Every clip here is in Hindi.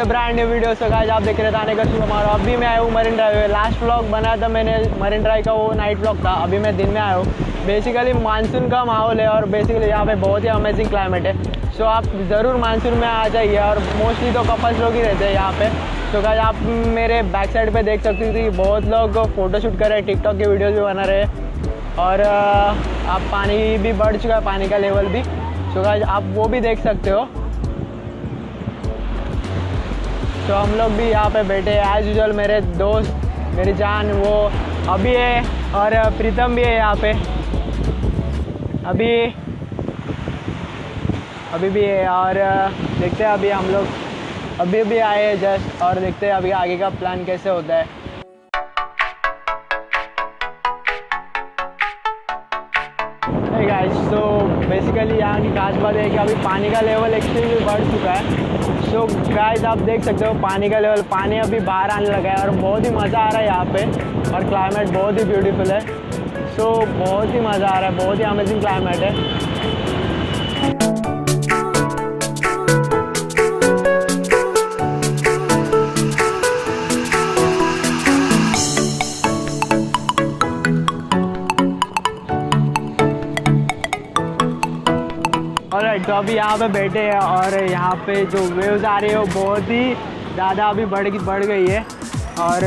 Brand new video. So guys आप देख रहे थे थानेकर शुभम और अभी मैं आया हूँ मरीन ड्राइव। लास्ट व्लॉग बनाया था मैंने मरीन ड्राइव का, वो नाइट व्लॉग था। अभी मैं दिन में आया हूँ। बेसिकली मानसून का माहौल है और बेसिकली यहाँ पे बहुत ही अमेजिंग क्लाइमेट है। सो आप ज़रूर मानसून में आ जाइए और मोस्टली तो कपल्स लोग ही रहते हैं यहाँ पे। तो गाइस आप मेरे बैक साइड पे देख सकते हो कि बहुत लोग फ़ोटो शूट कर रहे हैं, टिकटॉक की वीडियोज़ भी बना रहे हैं और आप पानी भी बढ़ चुका है, पानी का लेवल भी। सो गाइस आप वो भी देख सकते हो। तो हम लोग भी यहाँ पे बैठे हैं एज़ यूजुअल। मेरे दोस्त, मेरी जान वो अभी है और प्रीतम भी है यहाँ पे, अभी भी है। और देखते हैं अभी हम लोग अभी भी आए हैं जस्ट, और देखते हैं अभी आगे का प्लान कैसे होता है। गाइस तो बेसिकली यहाँ की खास बात है कि अभी पानी का लेवल एक्सट्रीमली बढ़ चुका है। सो गाइस आप देख सकते हो पानी का लेवल, पानी अभी बाहर आने लगा है और बहुत ही मज़ा आ रहा है यहाँ पे। और क्लाइमेट बहुत ही ब्यूटीफुल है। सो बहुत ही मज़ा आ रहा है, बहुत ही अमेजिंग क्लाइमेट है। ऑलराइट, तो अभी यहाँ पे बैठे हैं और यहाँ पे जो वेव्स आ रही है वो बहुत ही ज़्यादा अभी बढ़ गई है। और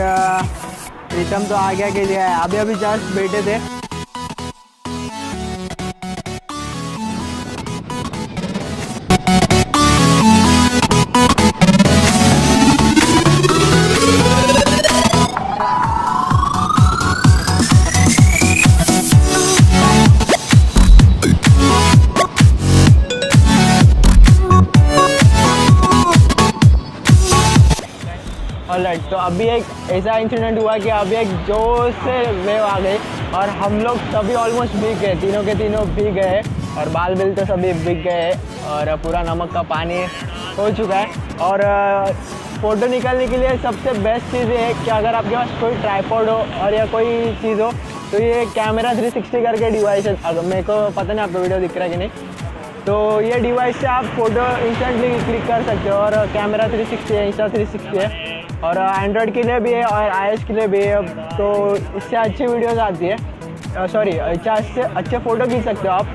प्रीतम तो आ गया के लिए अभी जस्ट बैठे थे। ऑलराइट, तो अभी एक ऐसा इंसिडेंट हुआ कि अभी एक जोर से वेव आ गई और हम लोग सभी ऑलमोस्ट भीग गए, तीनों के तीनों भीग गए और बाल बिल तो सभी भीग गए और पूरा नमक का पानी हो चुका है। और फ़ोटो निकालने के लिए सबसे बेस्ट चीज़ ये है कि अगर आपके पास कोई ट्राइपॉड हो और या कोई चीज़ हो तो ये कैमरा 360 करके डिवाइस है। अगर मेरे को पता नहीं आपको वीडियो दिख रहा है कि नहीं, तो ये डिवाइस से आप फ़ोटो इंस्टेंटली क्लिक कर सकते हो। और कैमरा 360 है, इंस्टा 360 है और एंड्रॉयड के लिए भी है और iOS के लिए भी है। तो इससे अच्छी वीडियोस आती है, सॉरी इससे अच्छे फ़ोटो खींच सकते हो आप।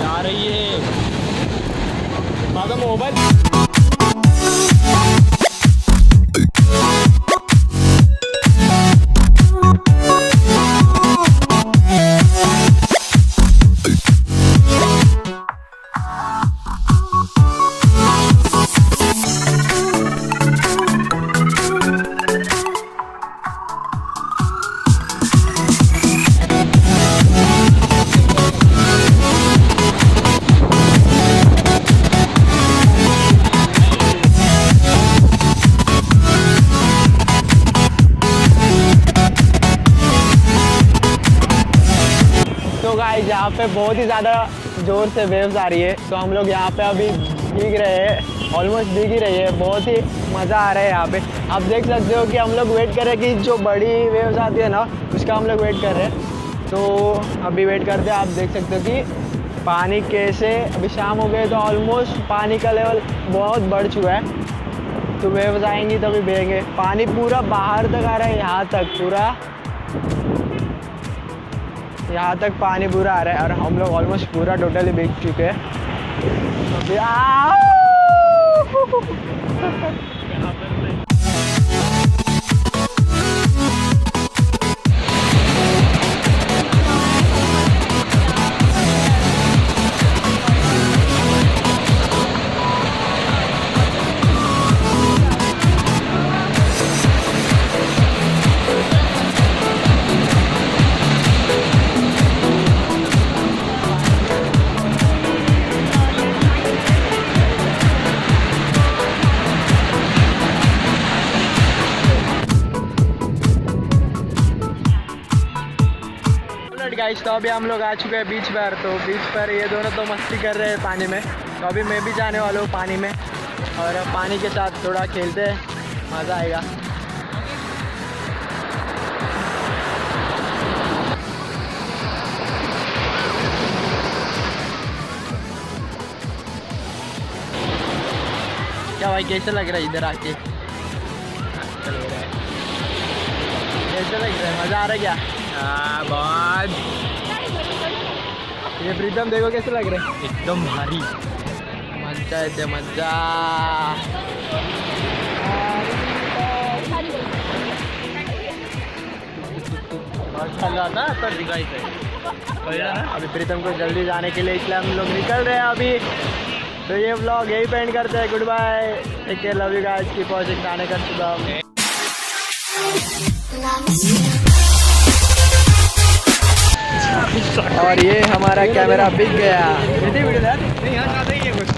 आ रही है मोबाइल। यहाँ पे बहुत ही ज़्यादा ज़ोर से वेव्स आ रही है, तो हम लोग यहाँ पे अभी भीग रहे हैं, ऑलमोस्ट भीग ही रही है। बहुत ही मज़ा आ रहा है यहाँ पे। आप देख सकते हो कि हम लोग वेट कर रहे हैं कि जो बड़ी वेव्स आती है ना उसका हम लोग वेट कर रहे हैं। तो अभी वेट करते हैं। आप देख सकते हो कि पानी कैसे, अभी शाम हो गए तो ऑलमोस्ट पानी का लेवल बहुत बढ़ चुका है। तो वेव्स आएंगी तभी बहेंगे। पानी पूरा बाहर तक आ रहा है, यहाँ तक पानी पूरा आ रहा है और हम लोग ऑलमोस्ट पूरा टोटली भीग चुके हैं। गाइस, तो अभी हम लोग आ चुके हैं बीच पर। तो बीच पर ये दोनों तो मस्ती कर रहे हैं पानी में, तो अभी मैं भी जाने वाला हूँ पानी में और पानी के साथ थोड़ा खेलते हैं, मज़ा आएगा। क्या भाई, कैसे लग रहा है इधर आके? कैसे लग रहा है, मज़ा आ रहा है क्या? हाँ बहुत। ये प्रीतम देखो कैसे लग रहा है, एकदम भारी। मजा है मजा। सर दिखाई अभी प्रीतम को जल्दी जाने के लिए इसलिए हम लोग निकल रहे हैं अभी। तो ये व्लॉग यही पेंड करते हैं। Goodbye, take care, love you guys, keep watching Thanekar Shubham. और ये हमारा कैमरा बिक गया। नहीं, यहाँ ज़्यादा ही है कुछ।